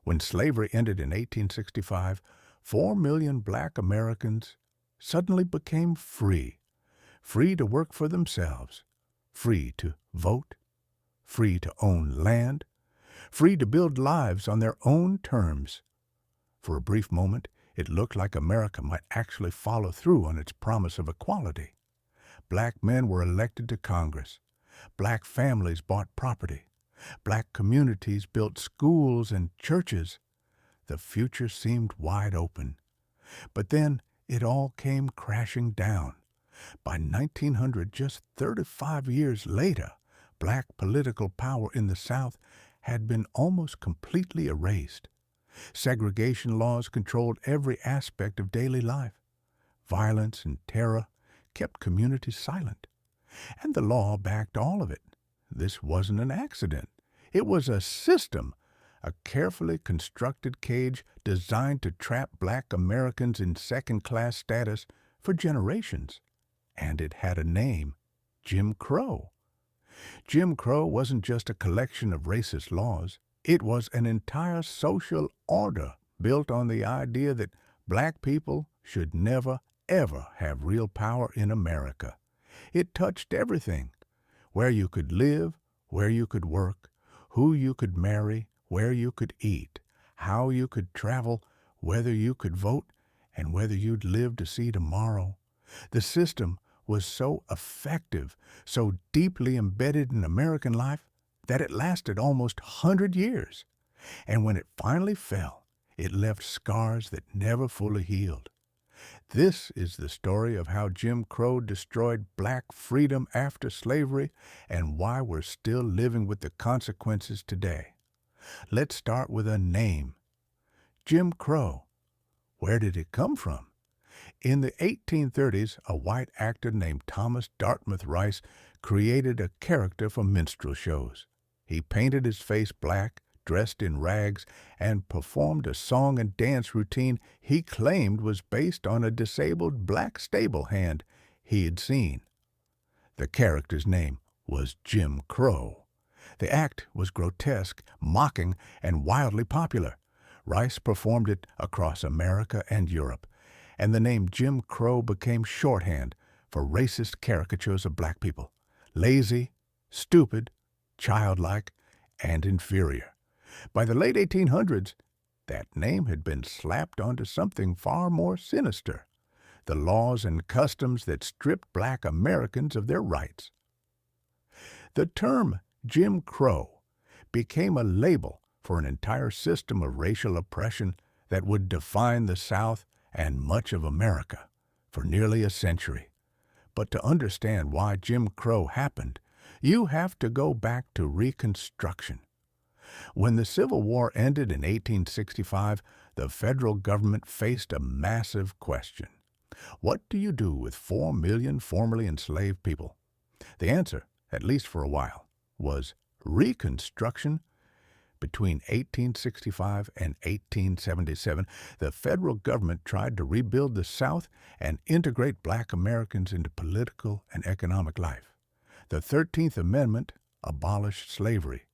When slavery ended in 1865, 4 million black Americans suddenly became free, free to work for themselves, free to vote, free to own land, free to build lives on their own terms. For a brief moment, it looked like America might actually follow through on its promise of equality. Black men were elected to Congress. Black families bought property. Black communities built schools and churches. The future seemed wide open. But then it all came crashing down. By 1900, just 35 years later, black political power in the South had been almost completely erased. Segregation laws controlled every aspect of daily life. Violence and terror kept communities silent. And the law backed all of it. This wasn't an accident. It was a system, a carefully constructed cage designed to trap black Americans in second-class status for generations. And it had a name: Jim Crow. Jim Crow wasn't just a collection of racist laws. It was an entire social order built on the idea that black people should never, ever have real power in America. It touched everything: where you could live, where you could work, who you could marry, where you could eat, how you could travel, whether you could vote, and whether you'd live to see tomorrow. The system was so effective, so deeply embedded in American life, that it lasted almost 100 years. And when it finally fell, it left scars that never fully healed. This is the story of how Jim Crow destroyed black freedom after slavery and why we're still living with the consequences today. Let's start with a name. Jim Crow. Where did it come from? In the 1830s, a white actor named Thomas Dartmouth Rice created a character for minstrel shows. He painted his face black, dressed in rags, and performed a song and dance routine he claimed was based on a disabled black stable hand he had seen. The character's name was Jim Crow. The act was grotesque, mocking, and wildly popular. Rice performed it across America and Europe, and the name Jim Crow became shorthand for racist caricatures of black people: lazy, stupid, childlike, and inferior. By the late 1800s, that name had been slapped onto something far more sinister: the laws and customs that stripped black Americans of their rights. The term Jim Crow became a label for an entire system of racial oppression that would define the South and much of America for nearly a century. But to understand why Jim Crow happened, you have to go back to Reconstruction. When the Civil War ended in 1865, the federal government faced a massive question. What do you do with 4 million formerly enslaved people? The answer, at least for a while, was Reconstruction. Between 1865 and 1877, the federal government tried to rebuild the South and integrate black Americans into political and economic life. The 13th Amendment abolished slavery.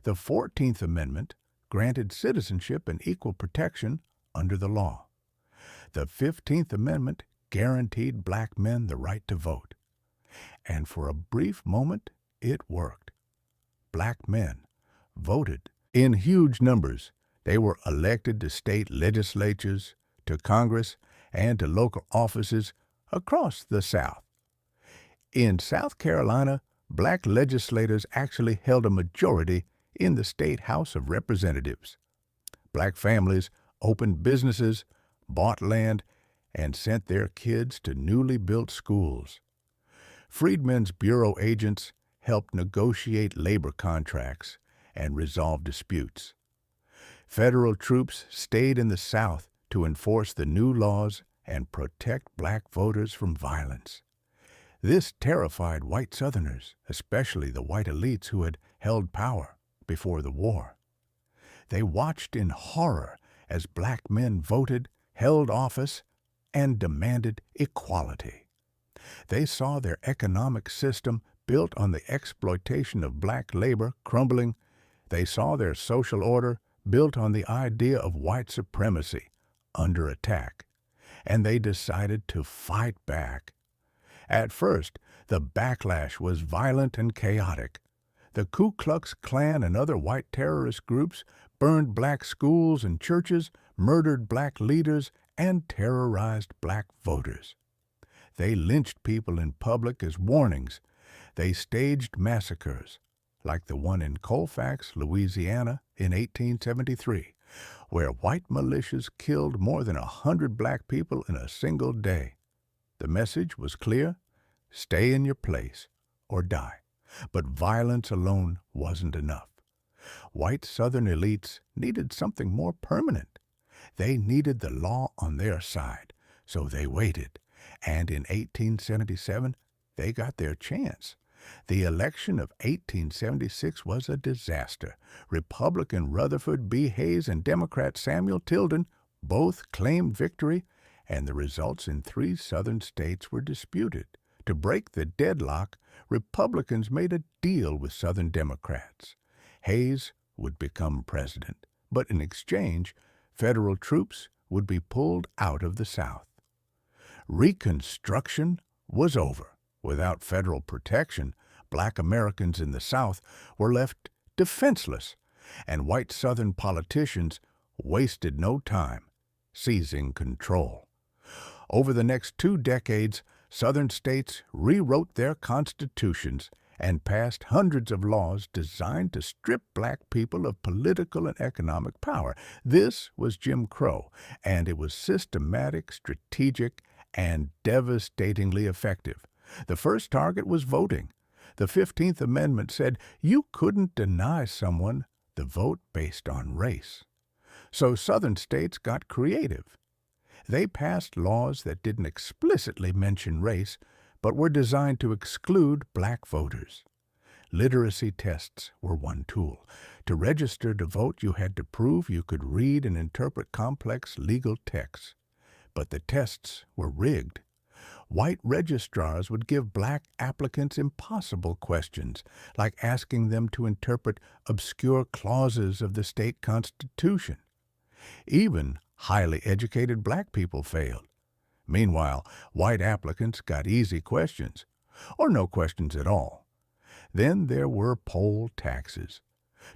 The 14th Amendment granted citizenship and equal protection under the law. The 15th Amendment guaranteed black men the right to vote. And for a brief moment, it worked. Black men voted in huge numbers. They were elected to state legislatures, to Congress, and to local offices across the South. In South Carolina, black legislators actually held a majority in the state House of Representatives. Black families opened businesses, bought land, and sent their kids to newly built schools. Freedmen's Bureau agents helped negotiate labor contracts and resolve disputes. Federal troops stayed in the South to enforce the new laws and protect black voters from violence. This terrified white Southerners, especially the white elites who had held power before the war. They watched in horror as black men voted, held office, and demanded equality. They saw their economic system built on the exploitation of black labor crumbling. They saw their social order built on the idea of white supremacy, under attack, and they decided to fight back. At first, the backlash was violent and chaotic. The Ku Klux Klan and other white terrorist groups burned black schools and churches, murdered black leaders, and terrorized black voters. They lynched people in public as warnings. They staged massacres, like the one in Colfax, Louisiana, in 1873, where white militias killed more than 100 black people in a single day. The message was clear: stay in your place or die. But violence alone wasn't enough. White Southern elites needed something more permanent. They needed the law on their side, so they waited. And in 1877, they got their chance. The election of 1876 was a disaster. Republican Rutherford B. Hayes and Democrat Samuel Tilden both claimed victory, and the results in 3 Southern states were disputed. To break the deadlock, Republicans made a deal with Southern Democrats. Hayes would become president, but in exchange, federal troops would be pulled out of the South. Reconstruction was over. Without federal protection, black Americans in the South were left defenseless, and white Southern politicians wasted no time seizing control. Over the next 2 decades, Southern states rewrote their constitutions and passed hundreds of laws designed to strip black people of political and economic power. This was Jim Crow, and it was systematic, strategic, and devastatingly effective. The first target was voting. The 15th Amendment said you couldn't deny someone the vote based on race. So Southern states got creative. They passed laws that didn't explicitly mention race, but were designed to exclude black voters. Literacy tests were one tool. To register to vote, you had to prove you could read and interpret complex legal texts. But the tests were rigged. White registrars would give black applicants impossible questions, like asking them to interpret obscure clauses of the state constitution. Even highly educated black people failed. Meanwhile, white applicants got easy questions, or no questions at all. Then there were poll taxes.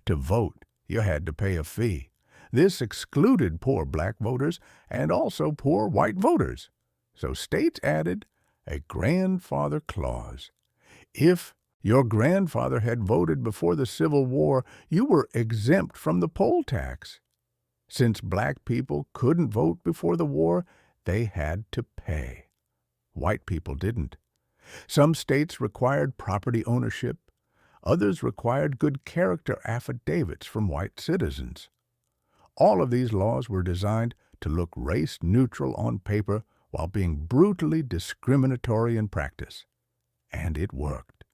To vote, you had to pay a fee. This excluded poor black voters and also poor white voters. So states added a grandfather clause. If your grandfather had voted before the Civil War, you were exempt from the poll tax. Since black people couldn't vote before the war, they had to pay. White people didn't. Some states required property ownership. Others required good character affidavits from white citizens. All of these laws were designed to look race-neutral on paper while being brutally discriminatory in practice. And it worked.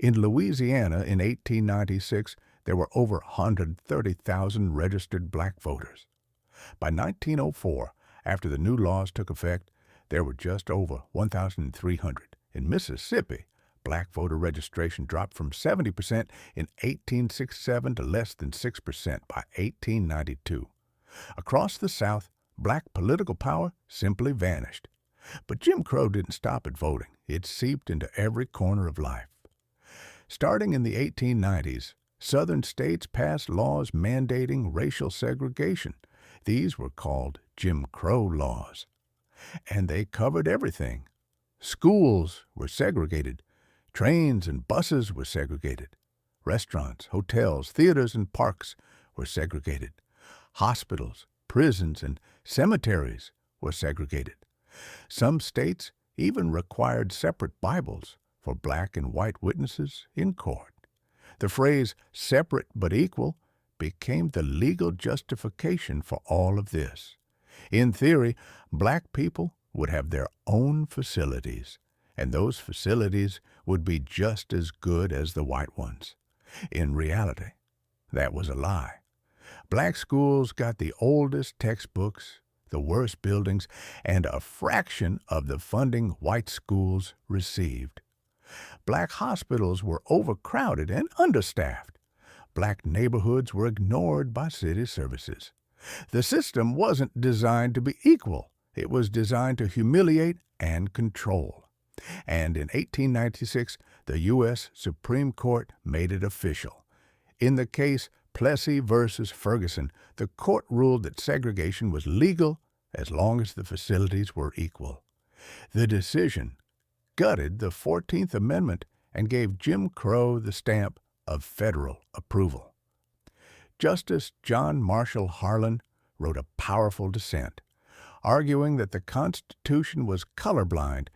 In Louisiana in 1896, there were over 130,000 registered black voters. By 1904, after the new laws took effect, there were just over 1,300. In Mississippi, black voter registration dropped from 70% in 1867 to less than 6% by 1892. Across the South, black political power simply vanished. But Jim Crow didn't stop at voting. It seeped into every corner of life. Starting in the 1890s, Southern states passed laws mandating racial segregation. These were called Jim Crow laws. And they covered everything. Schools were segregated. Trains and buses were segregated. Restaurants, hotels, theaters, and parks were segregated. Hospitals, prisons, and cemeteries were segregated. Some states even required separate Bibles for black and white witnesses in court. The phrase separate but equal became the legal justification for all of this. In theory, black people would have their own facilities, and those facilities would be just as good as the white ones. In reality, that was a lie. Black schools got the oldest textbooks, the worst buildings, and a fraction of the funding white schools received. Black hospitals were overcrowded and understaffed. black neighborhoods were ignored by city services. The system wasn't designed to be equal. It was designed to humiliate and control. And in 1896, the U.S. Supreme Court made it official. In the case Plessy versus Ferguson, the court ruled that segregation was legal as long as the facilities were equal. The decision gutted the 14th Amendment and gave Jim Crow the stamp of federal approval. Justice John Marshall Harlan wrote a powerful dissent, arguing that the Constitution was colorblind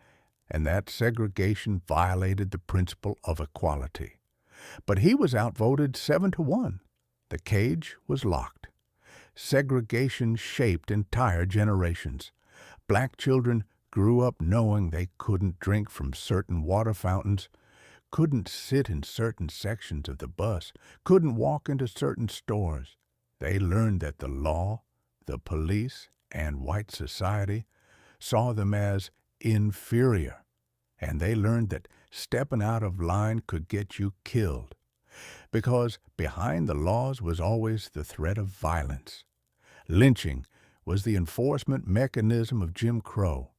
and that segregation violated the principle of equality. But he was outvoted 7-1. The cage was locked. Segregation shaped entire generations. Black children grew up knowing they couldn't drink from certain water fountains, couldn't sit in certain sections of the bus, couldn't walk into certain stores. They learned that the law, the police, and white society saw them as inferior, and they learned that stepping out of line could get you killed, because behind the laws was always the threat of violence. Lynching was the enforcement mechanism of Jim Crow.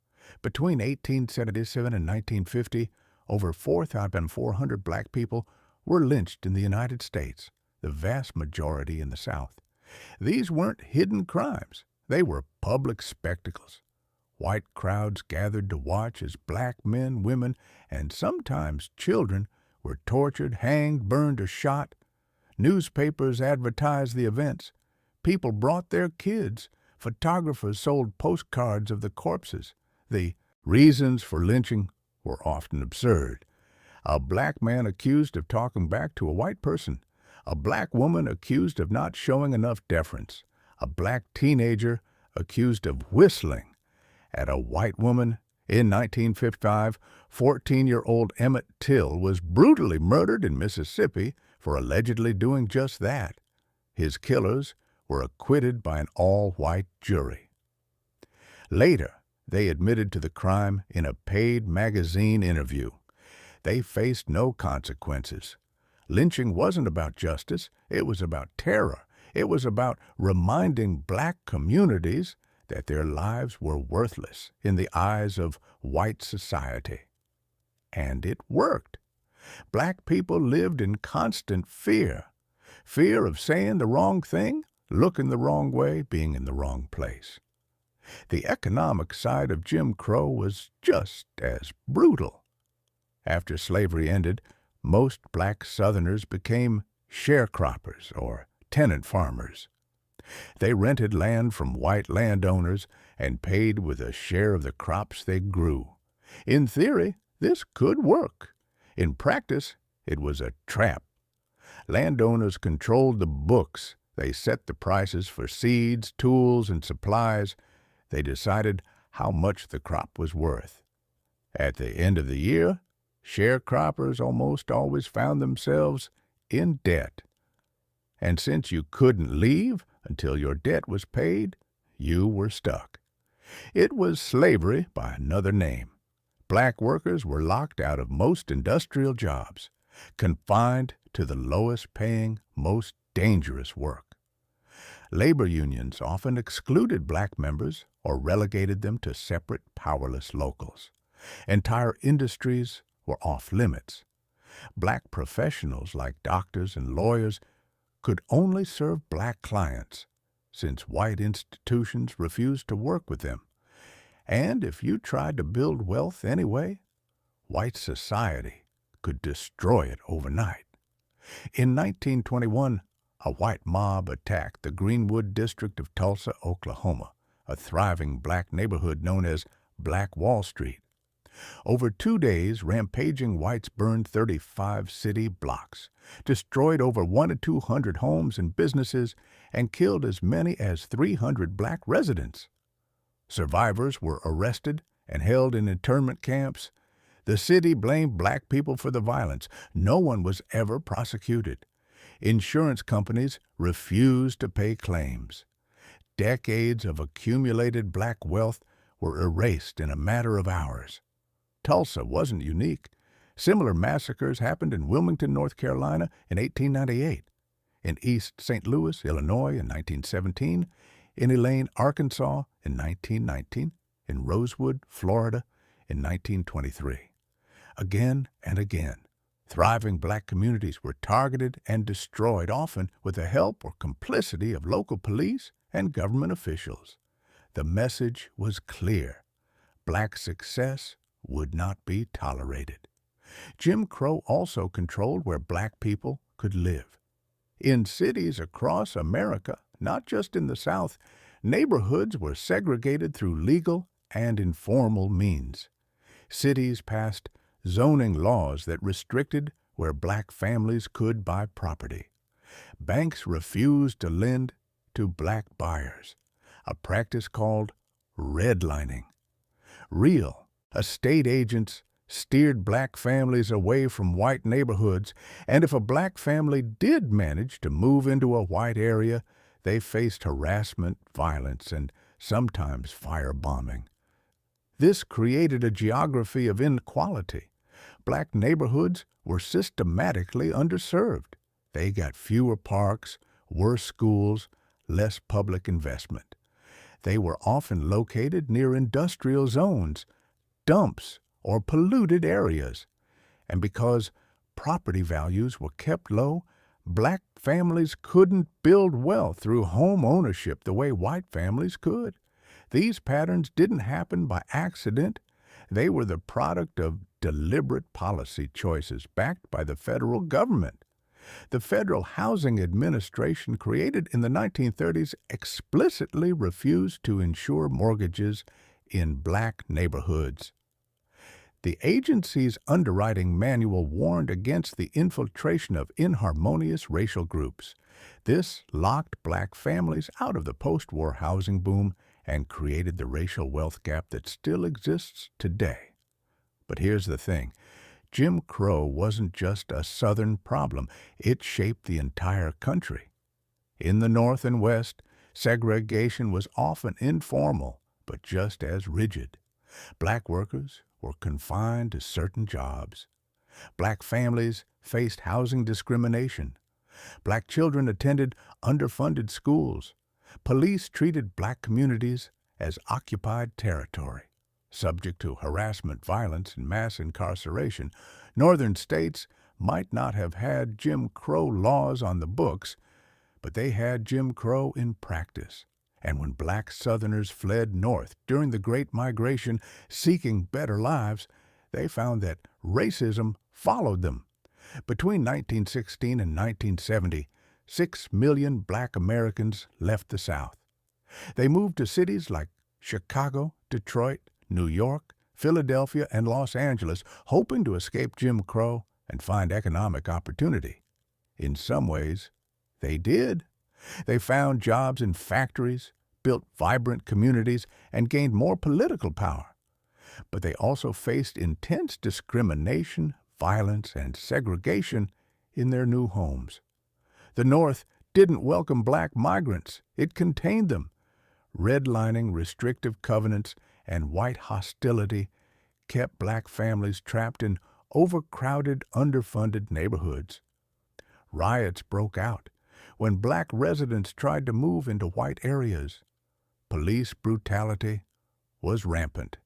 Between 1877 and 1950, over 4,400 black people were lynched in the United States, the vast majority in the South. These weren't hidden crimes. They were public spectacles. White crowds gathered to watch as black men, women, and sometimes children were tortured, hanged, burned, or shot. Newspapers advertised the events. People brought their kids. Photographers sold postcards of the corpses. The reasons for lynching were often absurd. A black man accused of talking back to a white person. A black woman accused of not showing enough deference. A black teenager accused of whistling at a white woman. In 1955, 14-year-old Emmett Till was brutally murdered in Mississippi for allegedly doing just that. His killers were acquitted by an all-white jury. Later, they admitted to the crime in a paid magazine interview. They faced no consequences. Lynching wasn't about justice. It was about terror. It was about reminding black communities that their lives were worthless in the eyes of white society. And it worked. Black people lived in constant fear. Fear of saying the wrong thing, looking the wrong way, being in the wrong place. The economic side of Jim Crow was just as brutal. After slavery ended, most black Southerners became sharecroppers or tenant farmers. They rented land from white landowners and paid with a share of the crops they grew. In theory, this could work. In practice, it was a trap. Landowners controlled the books. They set the prices for seeds, tools, and supplies. They decided how much the crop was worth. At the end of the year, sharecroppers almost always found themselves in debt. And since you couldn't leave until your debt was paid, you were stuck. It was slavery by another name. Black workers were locked out of most industrial jobs, confined to the lowest-paying, most dangerous work. Labor unions often excluded black members or relegated them to separate, powerless locals. Entire industries were off-limits. Black professionals like doctors and lawyers could only serve black clients, since white institutions refused to work with them. And if you tried to build wealth anyway, white society could destroy it overnight. In 1921, a white mob attacked the Greenwood district of Tulsa, Oklahoma, a thriving black neighborhood known as Black Wall Street. Over 2 days, rampaging whites burned 35 city blocks, destroyed over 100 to 200 homes and businesses, and killed as many as 300 black residents. Survivors were arrested and held in internment camps. The city blamed black people for the violence. No one was ever prosecuted. Insurance companies refused to pay claims. Decades of accumulated black wealth were erased in a matter of hours. Tulsa wasn't unique. Similar massacres happened in Wilmington, North Carolina in 1898. in East St. Louis, Illinois in 1917, in Elaine, Arkansas in 1919, in Rosewood, Florida in 1923. Again and again, thriving black communities were targeted and destroyed, often with the help or complicity of local police and government officials. The message was clear. Black success would not be tolerated. Jim Crow also controlled where black people could live. In cities across America, not just in the South, neighborhoods were segregated through legal and informal means. Cities passed zoning laws that restricted where black families could buy property. Banks refused to lend to black buyers, a practice called redlining. Real estate agents steered black families away from white neighborhoods, and if a black family did manage to move into a white area, they faced harassment, violence, and sometimes firebombing. This created a geography of inequality. Black neighborhoods were systematically underserved. They got fewer parks, worse schools, less public investment. They were often located near industrial zones, dumps, or polluted areas. And because property values were kept low, black families couldn't build wealth through home ownership the way white families could. These patterns didn't happen by accident. They were the product of deliberate policy choices backed by the federal government. The Federal Housing Administration, created in the 1930s, explicitly refused to insure mortgages in black neighborhoods. The agency's underwriting manual warned against the infiltration of inharmonious racial groups. This locked black families out of the post-war housing boom and created the racial wealth gap that still exists today. But here's the thing. Jim Crow wasn't just a Southern problem. It shaped the entire country. In the North and West, segregation was often informal, but just as rigid. Black workers were confined to certain jobs. Black families faced housing discrimination. Black children attended underfunded schools. Police treated black communities as occupied territory, subject to harassment, violence, and mass incarceration. Northern states might not have had Jim Crow laws on the books, but they had Jim Crow in practice. And when black Southerners fled north during the Great Migration seeking better lives, they found that racism followed them. Between 1916 and 1970, 6 million black Americans left the South. They moved to cities like Chicago, Detroit, New York, Philadelphia, and Los Angeles, hoping to escape Jim Crow and find economic opportunity. In some ways, they did. They found jobs in factories, built vibrant communities, and gained more political power. But they also faced intense discrimination, violence, and segregation in their new homes. The North didn't welcome black migrants. It contained them. Redlining, restrictive covenants, and white hostility kept black families trapped in overcrowded, underfunded neighborhoods. Riots broke out when black residents tried to move into white areas. Police brutality was rampant,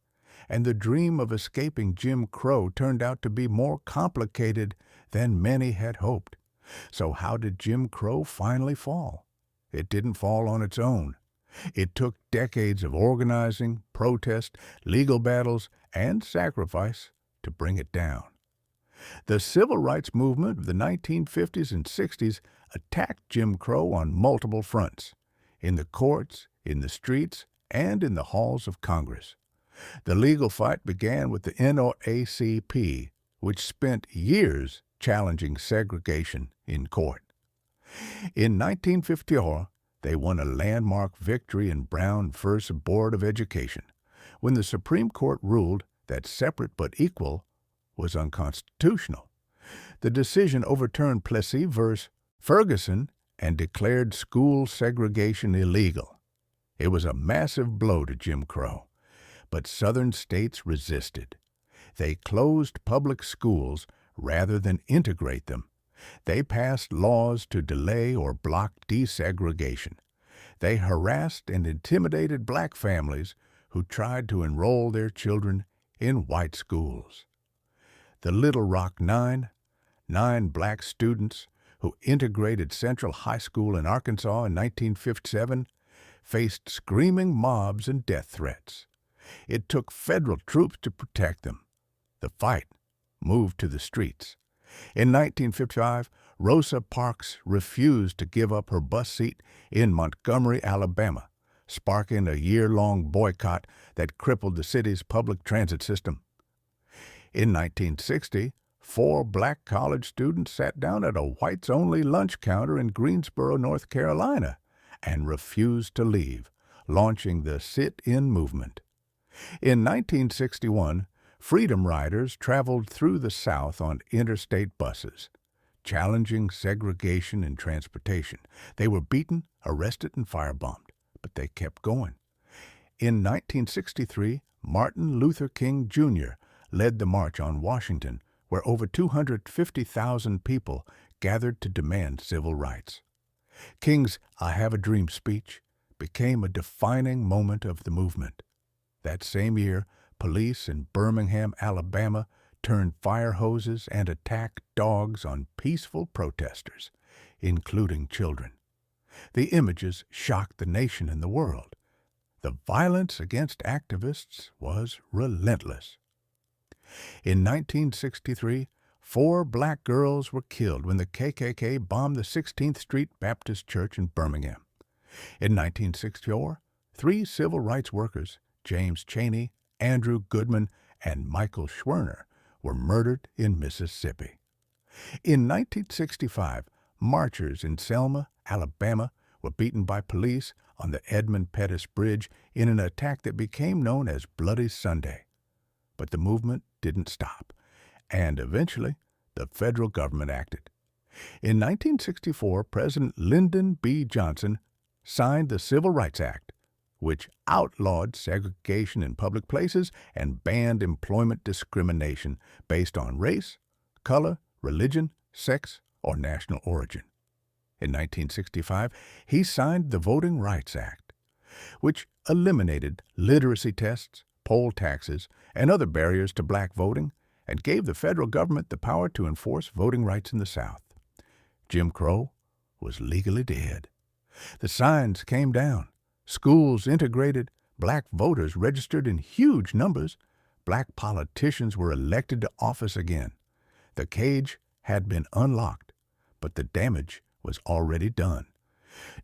and the dream of escaping Jim Crow turned out to be more complicated than many had hoped. So how did Jim Crow finally fall? It didn't fall on its own. It took decades of organizing, protest, legal battles, and sacrifice to bring it down. The civil rights movement of the 1950s and 60s attacked Jim Crow on multiple fronts, in the courts, in the streets, and in the halls of Congress. The legal fight began with the NAACP, which spent years challenging segregation in court. In 1954, they won a landmark victory in Brown v. Board of Education, when the Supreme Court ruled that separate but equal was unconstitutional. The decision overturned Plessy v. Ferguson and declared school segregation illegal. It was a massive blow to Jim Crow, but Southern states resisted. They closed public schools rather than integrate them. They passed laws to delay or block desegregation. They harassed and intimidated black families who tried to enroll their children in white schools. The Little Rock Nine, 9 black students who integrated Central High School in Arkansas in 1957, faced screaming mobs and death threats. It took federal troops to protect them. The fight moved to the streets. In 1955, Rosa Parks refused to give up her bus seat in Montgomery, Alabama, sparking a year-long boycott that crippled the city's public transit system. In 1960, 4 black college students sat down at a whites-only lunch counter in Greensboro, North Carolina, and refused to leave, launching the sit-in movement. In 1961, Freedom Riders traveled through the South on interstate buses, challenging segregation in transportation. They were beaten, arrested, and firebombed, but they kept going. In 1963, Martin Luther King Jr. led the March on Washington, where over 250,000 people gathered to demand civil rights. King's "I Have a Dream" speech became a defining moment of the movement. That same year, police in Birmingham, Alabama, turned fire hoses and attacked dogs on peaceful protesters, including children. The images shocked the nation and the world. The violence against activists was relentless. In 1963, 4 black girls were killed when the KKK bombed the 16th Street Baptist Church in Birmingham. In 1964, 3 civil rights workers, James Chaney, Andrew Goodman, and Michael Schwerner, were murdered in Mississippi. In 1965, marchers in Selma, Alabama, were beaten by police on the Edmund Pettus Bridge in an attack that became known as Bloody Sunday. But the movement didn't stop, and eventually the federal government acted. In 1964, President Lyndon B. Johnson signed the Civil Rights Act, which outlawed segregation in public places and banned employment discrimination based on race, color, religion, sex, or national origin. In 1965, he signed the Voting Rights Act, which eliminated literacy tests, poll taxes, and other barriers to black voting, and gave the federal government the power to enforce voting rights in the South. Jim Crow was legally dead. The signs came down. Schools integrated, black voters registered in huge numbers, black politicians were elected to office again. The cage had been unlocked, but the damage was already done.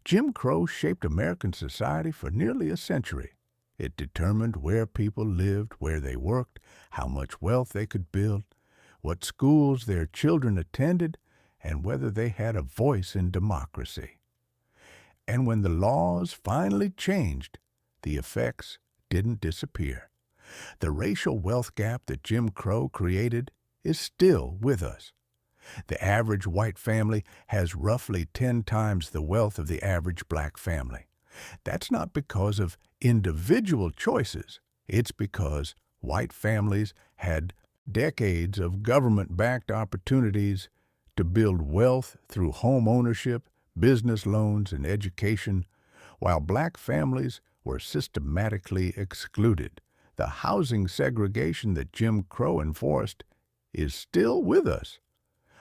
Jim Crow shaped American society for nearly a century. It determined where people lived, where they worked, how much wealth they could build, what schools their children attended, and whether they had a voice in democracy. And when the laws finally changed, the effects didn't disappear. The racial wealth gap that Jim Crow created is still with us. The average white family has roughly 10 times the wealth of the average black family. That's not because of individual choices. It's because white families had decades of government-backed opportunities to build wealth through home ownership, business loans, and education, while black families were systematically excluded. The housing segregation that Jim Crow enforced is still with us.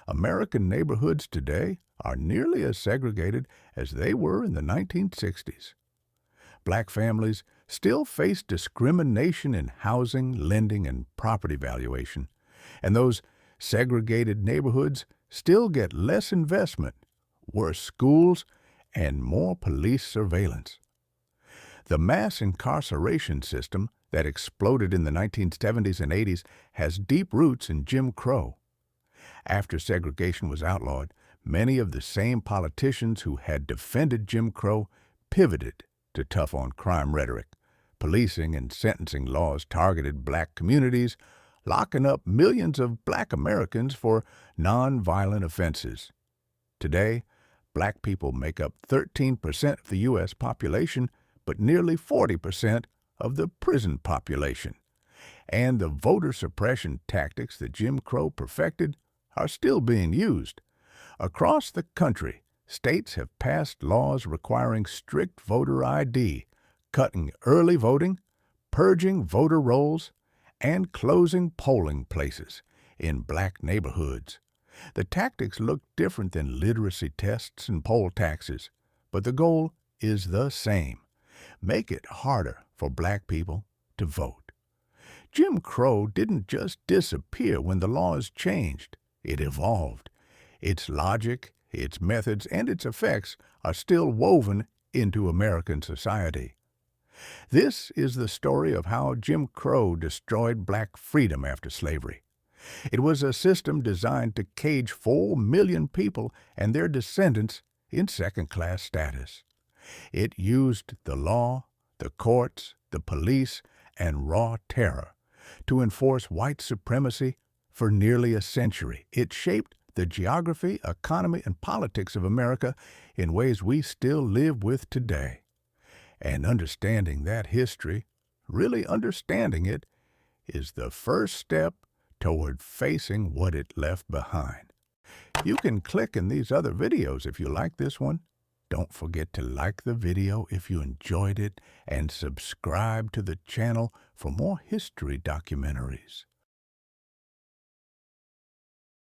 American neighborhoods today are nearly as segregated as they were in the 1960s. Black families still face discrimination in housing, lending, and property valuation, and those segregated neighborhoods still get less investment, worse schools, and more police surveillance. The mass incarceration system that exploded in the 1970s and 80s has deep roots in Jim Crow. After segregation was outlawed, many of the same politicians who had defended Jim Crow pivoted to tough-on-crime rhetoric. Policing and sentencing laws targeted black communities, locking up millions of black Americans for nonviolent offenses. Today, black people make up 13% of the U.S. population, but nearly 40% of the prison population. And the voter suppression tactics that Jim Crow perfected are still being used. Across the country, states have passed laws requiring strict voter ID, cutting early voting, purging voter rolls, and closing polling places in black neighborhoods. The tactics look different than literacy tests and poll taxes, but the goal is the same: make it harder for black people to vote. Jim Crow didn't just disappear when the laws changed. It evolved. Its logic, its methods, and its effects are still woven into American society. This is the story of how Jim Crow destroyed black freedom after slavery. It was a system designed to cage 4 million people and their descendants in second-class status. It used the law, the courts, the police, and raw terror to enforce white supremacy for nearly a century. It shaped the geography, economy, and politics of America in ways we still live with today. And understanding that history, really understanding it, is the first step toward facing what it left behind. You can click in these other videos if you like this one. Don't forget to like the video if you enjoyed it and subscribe to the channel for more history documentaries.